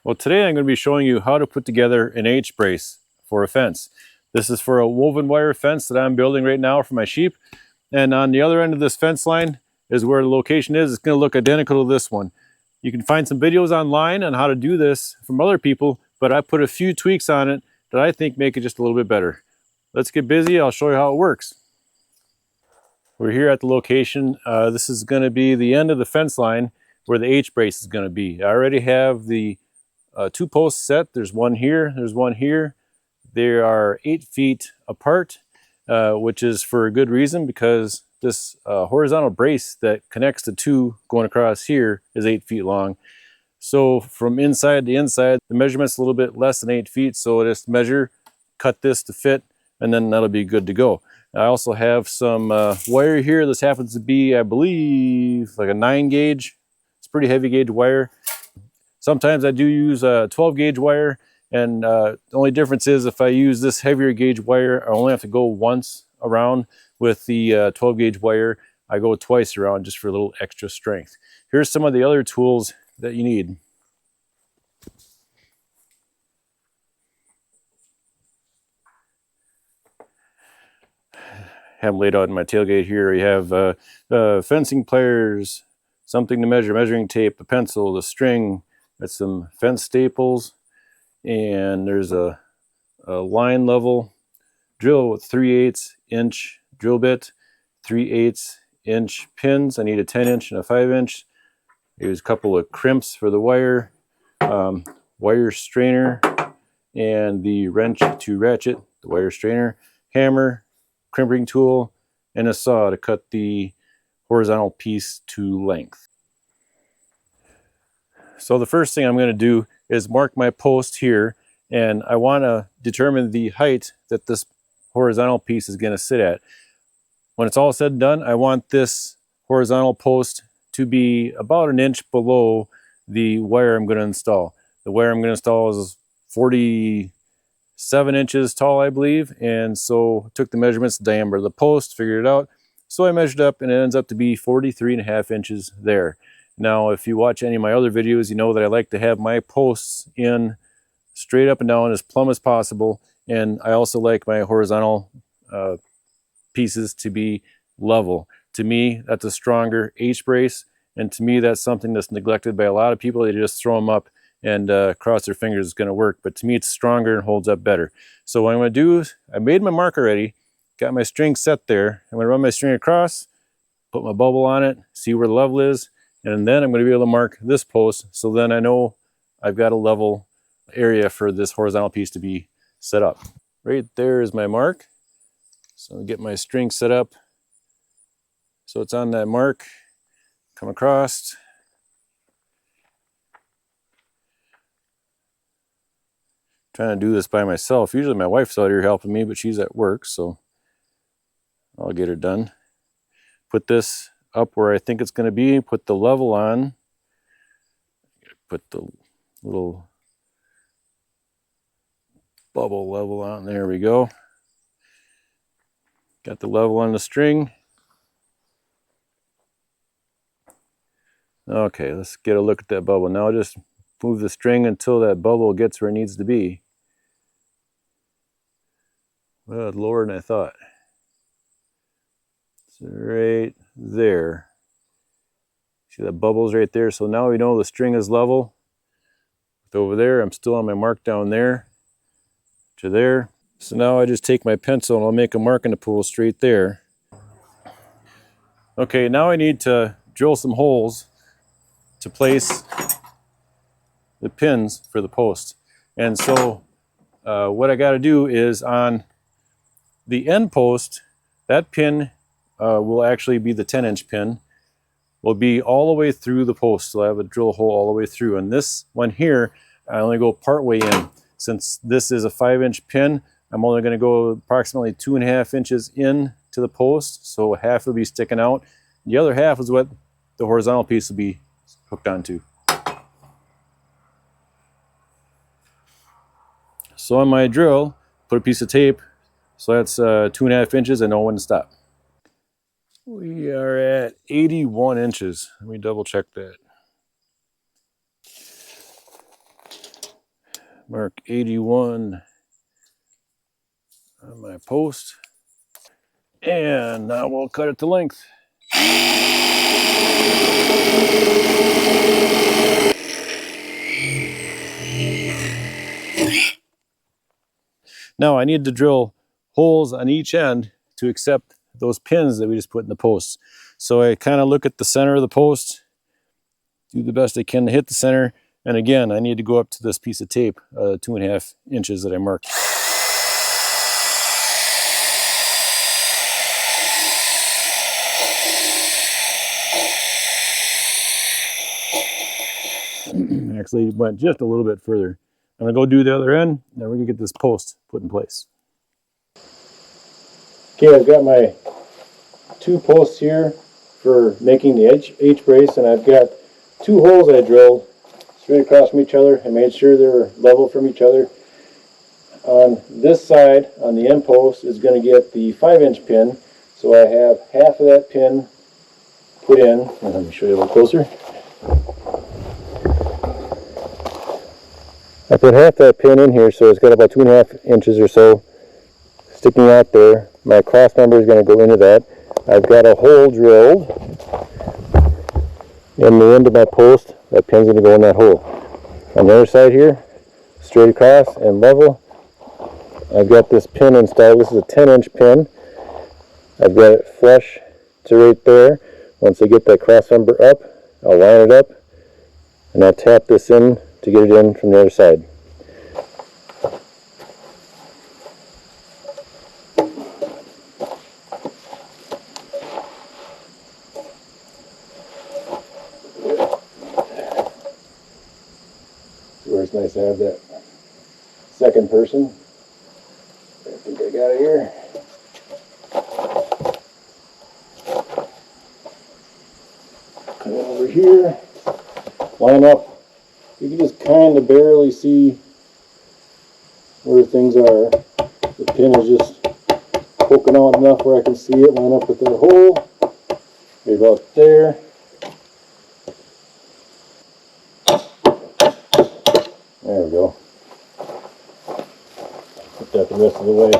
Well, today I'm going to be showing you how to put together an H-brace for a fence. This is for a woven wire fence that I'm building right now for my sheep. And on the other end of this fence line is where the location is. It's going to look identical to this one. You can find some videos online on how to do this from other people, but I put a few tweaks on it that I think make it just a little bit better. Let's get busy. I'll show you how it works. We're here at the location. This is going to be the end of the fence line where the H-brace is going to be. I already have the two posts set. There's one here, there's one here. They are 8 feet apart, which is for a good reason, because this horizontal brace that connects the two going across here is 8 feet long. So from inside to inside, the measurement's a little bit less than 8 feet. So I just measure, cut this to fit, and then that'll be good to go. I also have some wire here. This happens to be, I believe, like a 9 gauge. It's pretty heavy gauge wire. Sometimes I do use a 12 gauge wire, and the only difference is if I use this heavier gauge wire, I only have to go once around. With the 12 gauge wire, I go twice around just for a little extra strength. Here's some of the other tools that you need. Have them laid out in my tailgate here. You have fencing pliers, something to measure, measuring tape, a pencil, the string. That's some fence staples, and there's a line level drill with 3/8 inch drill bit, 3/8 inch pins. I need a 10 inch and a 5 inch. There's a couple of crimps for the wire, wire strainer, and the wrench to ratchet the wire strainer, hammer, crimping tool, and a saw to cut the horizontal piece to length. So the first thing I'm going to do is mark my post here, and I want to determine the height that this horizontal piece is going to sit at. When it's all said and done, I want this horizontal post to be about 1 inch below the wire I'm going to install. The wire I'm going to install is 47 inches tall, I believe, and so I took the measurements, the diameter of the post, figured it out. So I measured up, and it ends up to be 43.5 inches there. Now, if you watch any of my other videos, you know that I like to have my posts in straight up and down as plumb as possible. And I also like my horizontal pieces to be level. To me, that's a stronger H-brace. And to me, that's something that's neglected by a lot of people. They just throw them up and cross their fingers it's going to work. But to me, it's stronger and holds up better. So what I'm going to do is, I made my mark already, got my string set there. I'm going to run my string across, put my bubble on it, see where the level is. And then I'm going to be able to mark this post, so then I know I've got a level area for this horizontal piece to be set up. Right there is my mark. So I'll get my string set up so it's on that mark. Come across. Trying to do this by myself. Usually my wife's out here helping me, but she's at work, so I'll get her done. Put this up where I think it's going to be, put the level on, put the little bubble level on, there we go. Got the level on the string. Okay, let's get a look at that bubble. Now just move the string until that bubble gets where it needs to be. Well, it's lower than I thought. It's right there. See that bubble's right there. So now we know the string is level. Over there, I'm still on my mark down there to there. So now I just take my pencil and I'll make a mark in the pool straight there. Okay, now I need to drill some holes to place the pins for the post. And so what I got to do is on the end post, that pin will actually be the 10 inch pin, will be all the way through the post. So I have a drill hole all the way through. And this one here, I only go part way in. Since this is a 5 inch pin, I'm only going to go approximately 2.5 inches in to the post. So half will be sticking out. The other half is what the horizontal piece will be hooked onto. So on my drill, put a piece of tape. So that's 2.5 inches. I know when to stop. We are at 81 inches. Let me double check that. Mark 81 on my post. And now we'll cut it to length. Now I need to drill holes on each end to accept those pins that we just put in the posts. So I kind of look at the center of the post, do the best I can to hit the center. And again, I need to go up to this piece of tape, 2.5 inches that I marked. Actually went just a little bit further. I'm gonna go do the other end, then we're gonna get this post put in place. Okay, I've got my 2 posts here for making the H-brace, and I've got 2 holes I drilled straight across from each other. I made sure they were level from each other. On this side, on the end post, is going to get the 5-inch pin, so I have half of that pin put in. Let me show you a little closer. I put half that pin in here, so it's got about 2.5 inches or so sticking out there. My cross member is going to go into that. I've got a hole drilled in the end of my post. That pin's going to go in that hole. On the other side here, straight across and level, I've got this pin installed. This is a 10-inch pin. I've got it flush to right there. Once I get that cross member up, I'll line it up and I'll tap this in to get it in from the other side. Where it's nice to have that second person. I think I got it here. Come over here, line up. You can just kind of barely see where things are. The pin is just poking out enough where I can see it line up with the hole. Right about there. There we go. Put that the rest of the way.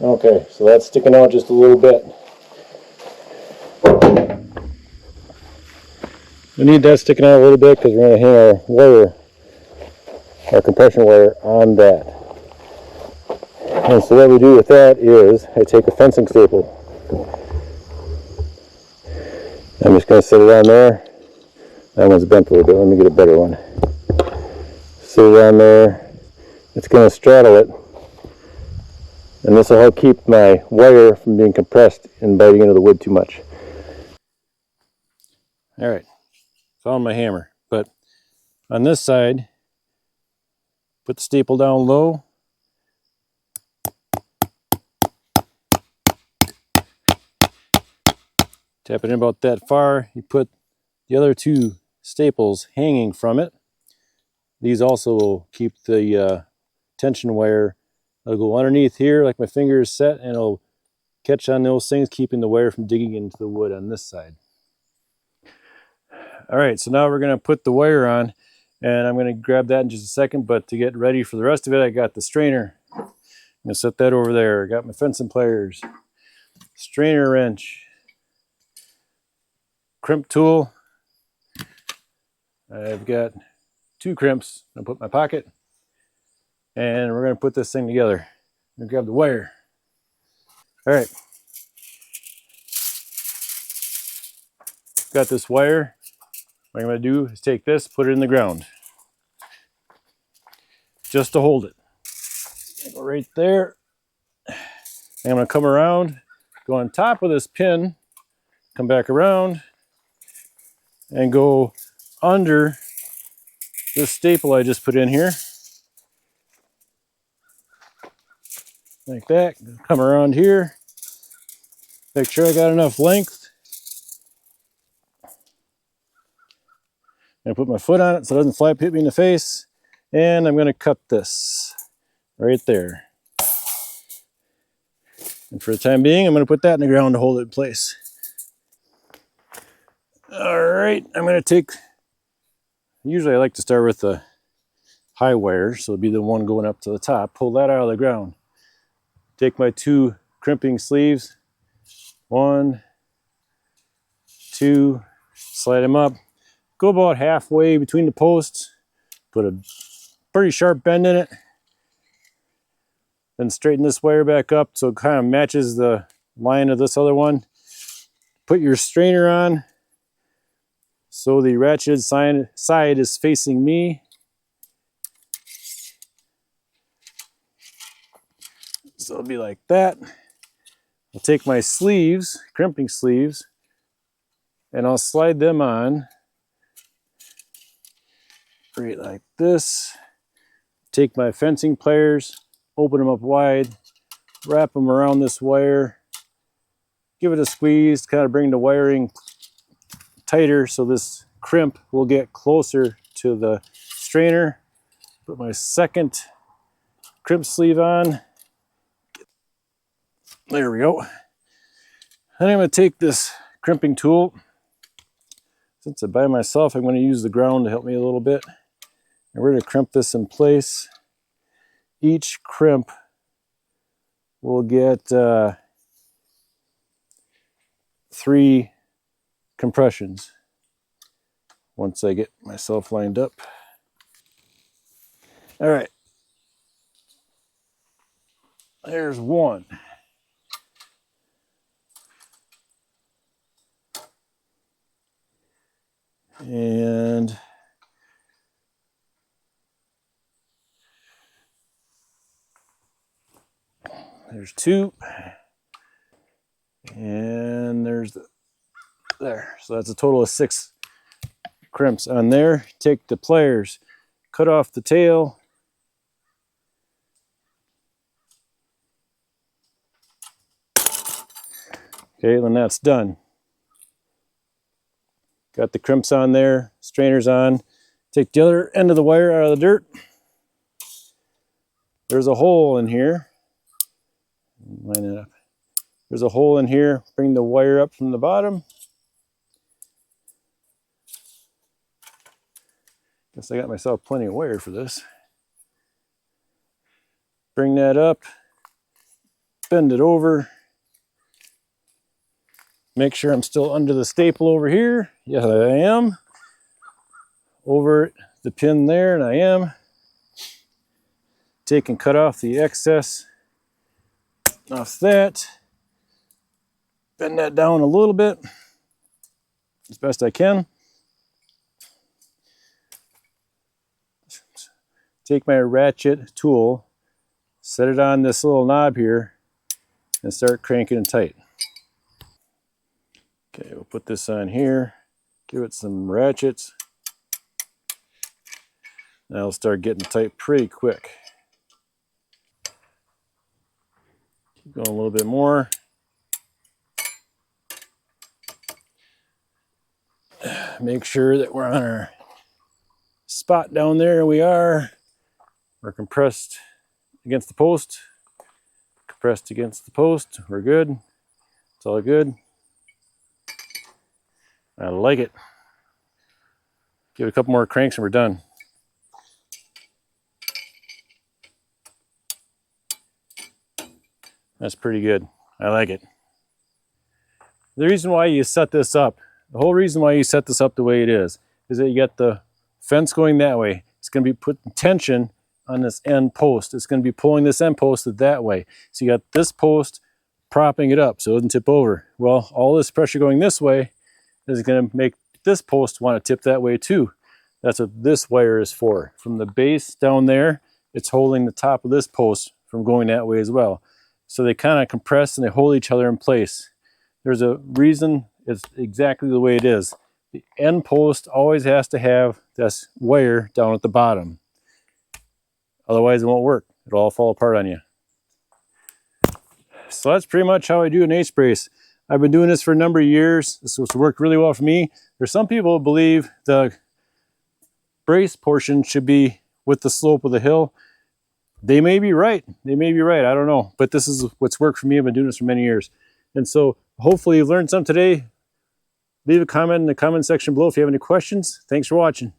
Okay, so that's sticking out just a little bit. We need that sticking out a little bit because we're going to hang our wire, our compression wire, on that. And so what we do with that is I take a fencing staple. I'm just going to set it on there. That one's bent a little bit. Let me get a better one. Set it on there. It's going to straddle it. And this will help keep my wire from being compressed and biting into the wood too much. All right, found my hammer. But on this side, put the staple down low. Tap it in about that far. You put the other 2 staples hanging from it. These also will keep the tension wire. It'll go underneath here like my finger is set, and it'll catch on those things, keeping the wire from digging into the wood on this side. All right, so now we're going to put the wire on, and I'm going to grab that in just a second. But to get ready for the rest of it, I got the strainer. I'm going to set that over there. I got my fencing pliers, strainer wrench, crimp tool. I've got 2 crimps. I'm going to put in my pocket, and we're going to put this thing together. I'm going to grab the wire. All right. Got this wire. What I'm going to do is take this, put it in the ground, just to hold it. Go right there. And I'm going to come around, go on top of this pin, come back around, and go under this staple I just put in here. Like that. Come around here. Make sure I got enough length. I'm going to put my foot on it so it doesn't flap hit me in the face. And I'm going to cut this right there. And for the time being, I'm going to put that in the ground to hold it in place. All right, I'm going to take, usually I like to start with the high wire, so it'll be the one going up to the top. Pull that out of the ground. Take my 2 crimping sleeves, 1, 2, slide them up. Go about halfway between the posts, put a pretty sharp bend in it, then straighten this wire back up so it kind of matches the line of this other one. Put your strainer on so the ratchet side is facing me. So it'll be like that. I'll take my sleeves, crimping sleeves, and I'll slide them on right like this. Take my fencing pliers, open them up wide, wrap them around this wire, give it a squeeze, kind of bring the wiring tighter so this crimp will get closer to the strainer. Put my second crimp sleeve on. There we go. Then I'm going to take this crimping tool. Since I'm by myself, I'm going to use the ground to help me a little bit. And we're going to crimp this in place. Each crimp will get 3 compressions once I get myself lined up. All right. There's 1. And there's 2. And there's there. So that's a total of 6 crimps on there. Take the pliers, cut off the tail. Okay, then that's done. Got the crimps on there, strainers on. Take the other end of the wire out of the dirt. There's a hole in here. Line it up. There's a hole in here. Bring the wire up from the bottom. Guess I got myself plenty of wire for this. Bring that up. Bend it over. Make sure I'm still under the staple over here. Yes, I am. Over the pin there, and I am. Take and cut off the excess off that. Bend that down a little bit as best I can. Take my ratchet tool, set it on this little knob here, and start cranking it tight. Okay, we'll put this on here, give it some ratchets. Now it'll start getting tight pretty quick. Keep going a little bit more. Make sure that we're on our spot down there. We are. We're compressed against the post. Compressed against the post. We're good. It's all good. I like it. Give it a couple more cranks and we're done. That's pretty good. I like it. The reason why you set this up, the whole reason why you set this up the way it is that you got the fence going that way. It's going to be putting tension on this end post. It's going to be pulling this end post that way. So you got this post propping it up so it doesn't tip over. Well, all this pressure going this way is going to make this post want to tip that way too. That's what this wire is for. From the base down there, it's holding the top of this post from going that way as well. So they kind of compress and they hold each other in place. There's a reason it's exactly the way it is. The end post always has to have this wire down at the bottom. Otherwise it won't work. It'll all fall apart on you. So that's pretty much how I do an H-brace. I've been doing this for a number of years. This has worked really well for me. There's some people who believe the brace portion should be with the slope of the hill. They may be right. They may be right. I don't know. But this is what's worked for me. I've been doing this for many years. And so hopefully you've learned something today. Leave a comment in the comment section below if you have any questions. Thanks for watching.